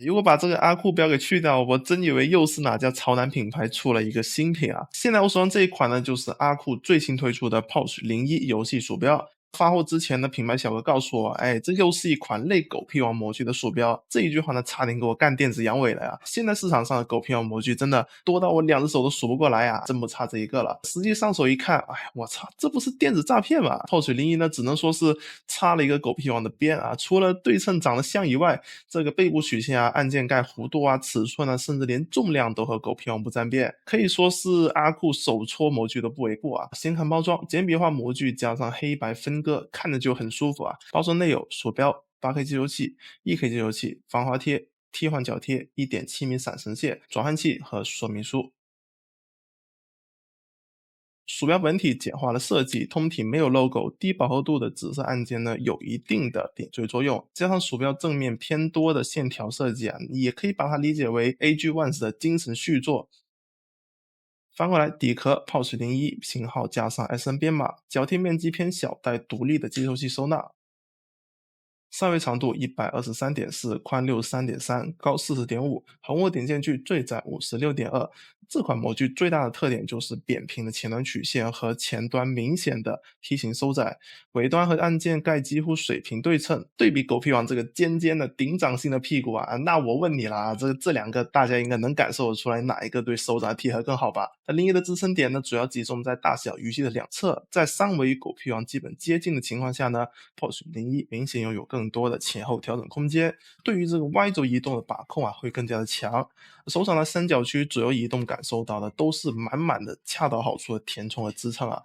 如果把这个阿酷标给去掉，我真以为又是哪家潮男品牌出了一个新品啊！现在我手上这一款呢，就是阿酷最新推出的 POSH 01游戏鼠标。发货之前呢，品牌小哥告诉我，哎，这又是一款类狗屁王模具的鼠标。这一句话呢，差点给我干电子阳痿了呀！现在市场上的狗屁王模具真的多到我两只手都数不过来啊，真不差这一个了。实际上手一看，哎呀，我操，这不是电子诈骗吗？POSH 01呢，只能说是插了一个狗屁王的边啊，除了对称长得像以外，这个背部曲线啊、按键盖弧度啊、尺寸啊，甚至连重量都和狗屁王不沾边，可以说是阿酷手搓模具都不为过啊。先看包装，简笔画模具加上黑白分割，看着就很舒服啊。包装内有鼠标、8K 接收器、1K 接收器、防滑贴、替换脚贴、1.7mm闪神线、转换器和说明书。鼠标本体简化了设计，通体没有 logo，低饱和度的紫色按键呢有一定的点缀作用，加上鼠标正面偏多的线条设计啊，也可以把它理解为 AG Ones 的精神续作。翻过来，底壳 POSH 01型号加上 SN 编码，脚贴面积偏小，带独立的接收器收纳。三维长度123.4，宽63.3，高40.5，横卧点间距最窄56.2。这款模具最大的特点就是扁平的前端曲线和前端明显的梯形收窄，尾端和按键盖几乎水平对称。对比狗屁王这个尖尖的顶掌性的屁股啊，那我问你了啊，这两个大家应该能感受得出来哪一个对手掌贴合更好吧？那另一个支撑点呢，主要集中在大小鱼鳍的两侧，在三维与狗屁王基本接近的情况下呢，POSH 01明显拥有更多的前后调整空间，对于这个 Y 轴移动的把控啊会更加的强。手掌的三角区左右移动感受到的都是满满的恰到好处的填充和支撑啊。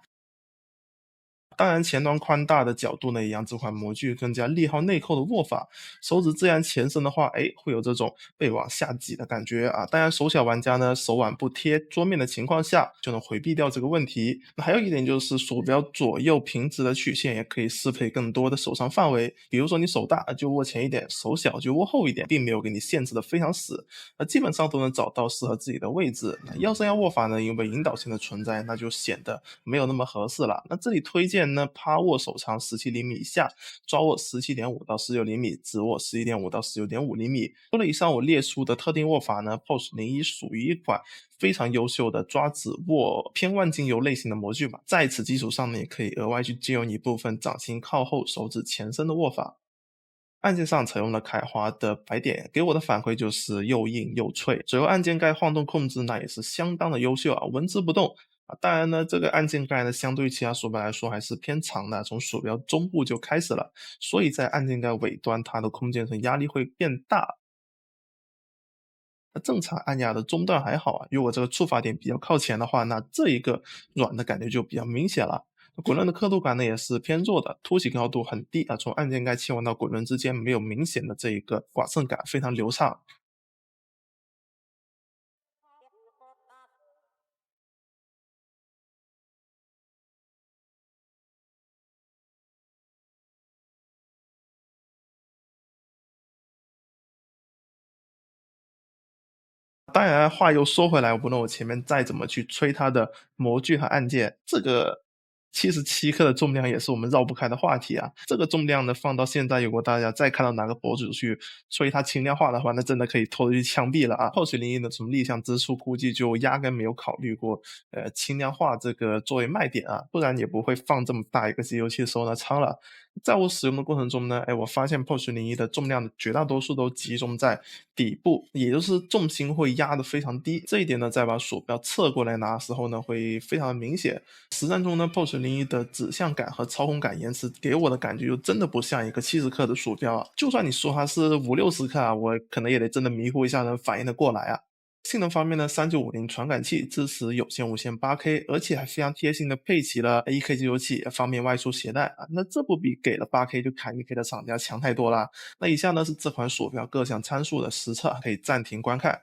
当然，前端宽大的角度呢，也让这款模具更加利耗内扣的握法。手指自然前伸的话，哎，会有这种被往下挤的感觉啊。当然，手小玩家呢，手腕不贴桌面的情况下，就能回避掉这个问题。那还有一点就是，鼠标左右平直的曲线也可以适配更多的手上范围。比如说你手大就握前一点，手小就握后一点，并没有给你限制的非常死。基本上都能找到适合自己的位置。那腰身腰握法呢，因为引导线的存在，那就显得没有那么合适了。那这里推荐呢，趴握手长17厘米以下，抓握17.5到16厘米，直握11.5到19.5厘米。除了以上我列出的特定握法呢，POSH 01属于一款非常优秀的抓指握偏腕精油类型的模具吧。在此基础上呢，也可以额外去借用一部分掌心靠后、手指前伸的握法。按键上采用了凯华的白点，给我的反馈就是又硬又脆。左右按键盖晃动控制呢也是相当的优秀啊，纹丝不动啊。当然呢，这个按键盖呢相对于其他鼠标来说还是偏长的，从鼠标中部就开始了，所以在按键盖尾端它的空间和压力会变大。那正常按压的中段还好啊，如果这个触发点比较靠前的话，那这一个软的感觉就比较明显了。滚轮的刻度感呢也是偏弱的，凸起高度很低啊，从按键盖切换到滚轮之间没有明显的这一个剐蹭感，非常流畅。当然话又说回来，无论我前面再怎么去吹它的模具和按键，这个77克的重量也是我们绕不开的话题啊。这个重量呢，放到现在，如果大家再看到哪个博主去吹它轻量化的话，那真的可以拖出去枪毙了啊。POSH 01的从立项之初，估计就压根没有考虑过，轻量化这个作为卖点啊，不然也不会放这么大一个机油器收纳仓了。在我使用的过程中呢，哎，我发现 POSH 01的重量的绝大多数都集中在底部，也就是重心会压得非常低。这一点呢，在把鼠标侧过来拿的时候呢，会非常的明显。实战中呢，POSH 01的指向感和操控感延迟给我的感觉就真的不像一个70克的鼠标啊。就算你说它是50-60克啊，我可能也得真的迷糊一下能反应得过来啊。性能方面呢，3950传感器支持有线、无线 8K，而且还非常贴心的配齐了 1K 接收器，方便外出携带啊。那这不比给了 8K 就砍 1K 的厂家强太多啦。那以下呢是这款鼠标各项参数的实测，可以暂停观看。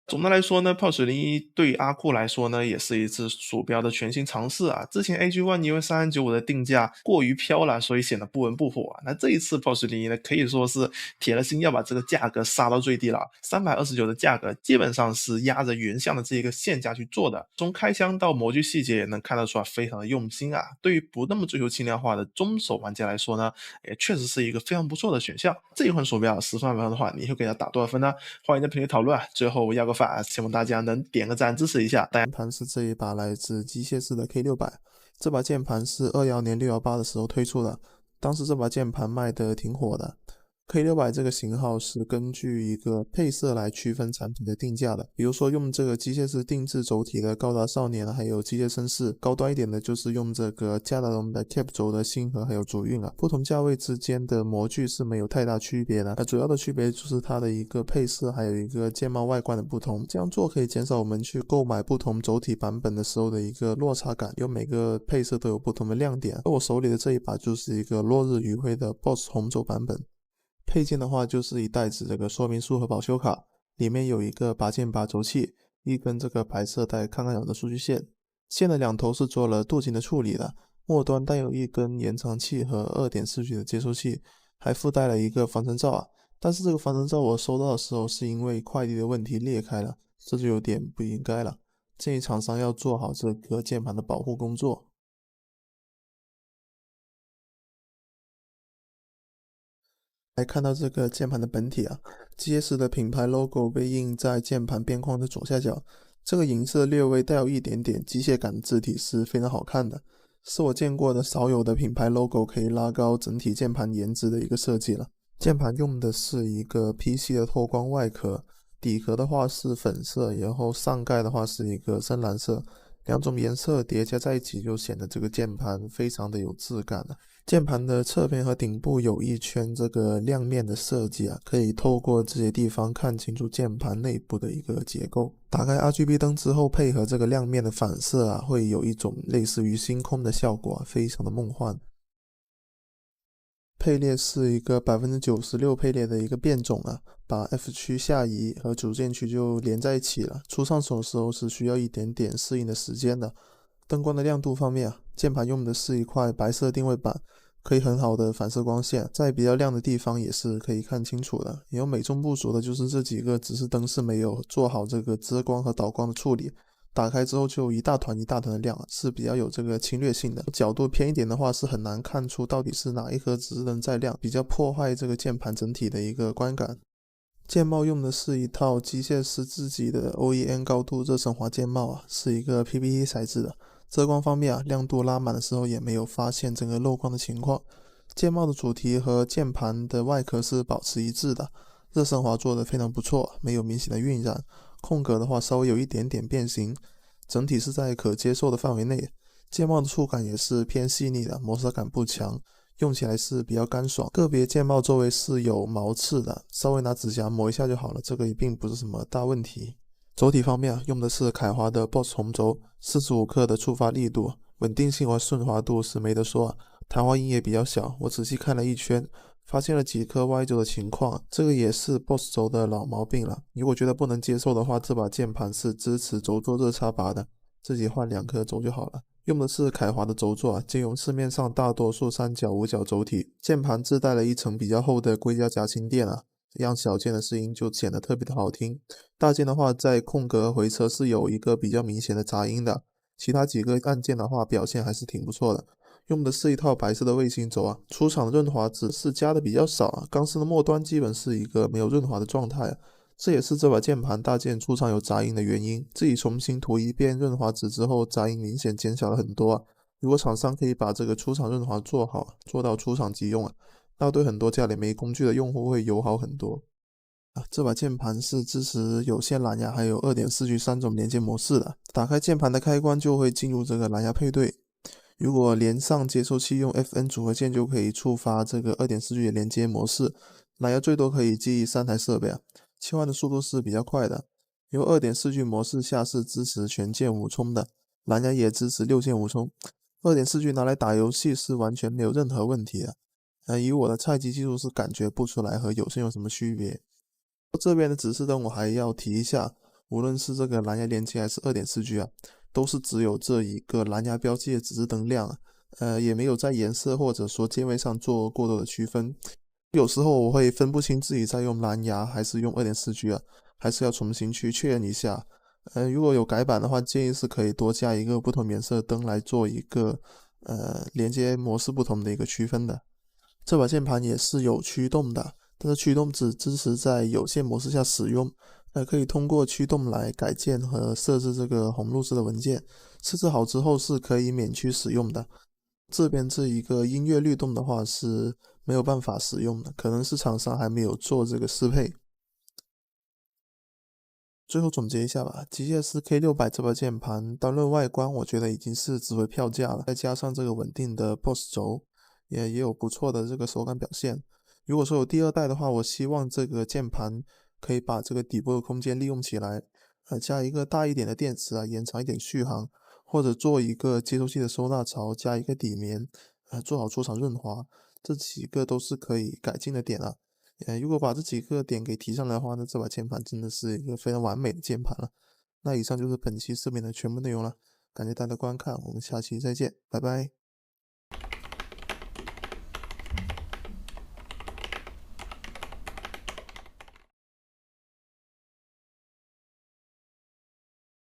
总的来说呢，POS 901对于阿库来说呢，也是一次鼠标的全新尝试啊。之前 AG1 因为3395的定价过于飘了，所以显得不温不火啊。那这一次 POS 901呢，可以说是铁了心要把这个价格杀到最低了，329的价格基本上是压着原相的这一个现价去做的。从开箱到模具细节也能看得出来非常的用心啊。对于不那么追求轻量化的中手玩家来说呢，也确实是一个非常不错的选项。这一款鼠标10分满分的话，你会给它打多少分呢？欢迎在评论讨论。最后要个饭，希望大家能点个赞支持一下。键盘是这一把来自机械式的 K600，这把键盘是21年618的时候推出的，当时这把键盘卖的挺火的。K600这个型号是根据一个配色来区分产品的定价的，比如说用这个机械式定制轴体的高达少年，还有机械绅士，高端一点的就是用这个加达龙的 Cap 轴的星河还有主运啊。不同价位之间的模具是没有太大区别的，主要的区别就是它的一个配色还有一个键帽外观的不同。这样做可以减少我们去购买不同轴体版本的时候的一个落差感，因为每个配色都有不同的亮点。而我手里的这一把就是一个落日余晖的 BOSS 红轴版本。配件的话就是一袋子这个说明书和保修卡，里面有一个拔键拔轴器，一根这个白色带看看角的数据线，线的两头是做了镀金的处理的，末端带有一根延长器和 2.4G 的接收器，还附带了一个防尘罩啊。但是这个防尘罩我收到的时候是因为快递的问题裂开了，这就有点不应该了，建议厂商要做好这个键盘的保护工作。来看到这个键盘的本体啊，机械式的品牌 logo 被印在键盘边框的左下角，这个银色略微带有一点点机械感的字体是非常好看的，是我见过的少有的品牌 logo 可以拉高整体键盘颜值的一个设计了。键盘用的是一个 PC 的透光外壳，底壳的话是粉色，然后上盖的话是一个深蓝色，两种颜色叠加在一起就显得这个键盘非常的有质感了。键盘的侧边和顶部有一圈这个亮面的设计啊，可以透过这些地方看清楚键盘内部的一个结构。打开 RGB 灯之后，配合这个亮面的反射啊，会有一种类似于星空的效果，非常的梦幻。配列是一个96%配列的一个变种啊，把 F 区下移和主键区就连在一起了。初上手的时候是需要一点点适应的时间的。灯光的亮度方面啊，键盘用的是一块白色定位板，可以很好的反射光线，在比较亮的地方也是可以看清楚的。也有美中不足的就是这几个指示灯是没有做好这个遮光和导光的处理，打开之后就一大团一大团的亮，是比较有这个侵略性的。角度偏一点的话是很难看出到底是哪一颗指示灯在亮，比较破坏这个键盘整体的一个观感。键帽用的是一套机械师自己的 OEM 高度热升华键帽啊，是一个 PPT 材质的。遮光方面啊，亮度拉满的时候也没有发现整个漏光的情况。键帽的主题和键盘的外壳是保持一致的，热升华做的非常不错，没有明显的晕染。空格的话稍微有一点点变形，整体是在可接受的范围内。键帽的触感也是偏细腻的，磨砂感不强，用起来是比较干爽。个别键帽周围是有毛刺的，稍微拿指甲磨一下就好了，这个也并不是什么大问题。轴体方面啊，用的是凯华的 BOSS 红轴，45克的触发力度，稳定性和顺滑度是没得说啊。弹簧音也比较小，我仔细看了一圈，发现了几颗歪轴的情况，这个也是 BOSS 轴的老毛病了。如果觉得不能接受的话，这把键盘是支持轴座热插拔的，自己换2颗轴就好了。用的是凯华的轴座，兼容市面上大多数3角、5角轴体，键盘自带了一层比较厚的硅胶夹心垫啊，让小键的声音就显得特别的好听。大键的话，在空格回车是有一个比较明显的杂音的，其他几个按键的话表现还是挺不错的。用的是一套白色的卫星轴啊，出厂的润滑只是加的比较少啊，钢丝的末端基本是一个没有润滑的状态啊，这也是这把键盘大键出厂有杂音的原因。自己重新涂一遍润滑纸之后，杂音明显减小了很多啊。如果厂商可以把这个出厂润滑做好，做到出厂即用啊，那对很多家里没工具的用户会友好很多。这把键盘是支持有线蓝牙还有 2.4G 3种连接模式的。打开键盘的开关就会进入这个蓝牙配对，如果连上接收器用 FN 组合键就可以触发这个 2.4G 的连接模式。蓝牙最多可以记忆3台设备啊，切换的速度是比较快的。由 2.4G 模式下是支持全键无冲的，蓝牙也支持6键无冲。2.4G 拿来打游戏是完全没有任何问题的。以我的菜鸡技术是感觉不出来和有线有什么区别。这边的指示灯我还要提一下，无论是这个蓝牙连接还是 2.4G 啊，都是只有这一个蓝牙标记的指示灯亮，也没有在颜色或者说键位上做过多的区分。有时候我会分不清自己在用蓝牙还是用 2.4G 啊，还是要重新去确认一下。如果有改版的话，建议是可以多加一个不同颜色的灯来做一个连接模式不同的一个区分的。这把键盘也是有驱动的，但是驱动只支持在有线模式下使用，可以通过驱动来改建和设置这个红绿色的文件，设置好之后是可以免去使用的。这边这一个音乐律动的话是没有办法使用的，可能是厂商还没有做这个适配。最后总结一下吧，机械师 K600这把键盘，单论外观，我觉得已经是值回票价了。再加上这个稳定的 BOSS 轴，也有不错的这个手感表现。如果说有第二代的话，我希望这个键盘可以把这个底部的空间利用起来，加一个大一点的电池啊，延长一点续航，或者做一个接收器的收纳槽，加一个底棉，做好出厂润滑，这几个都是可以改进的点啊。如果把这几个点给提上来的话，那这把键盘真的是一个非常完美的键盘了。那以上就是本期视频的全部内容了，感谢大家的观看，我们下期再见，拜拜。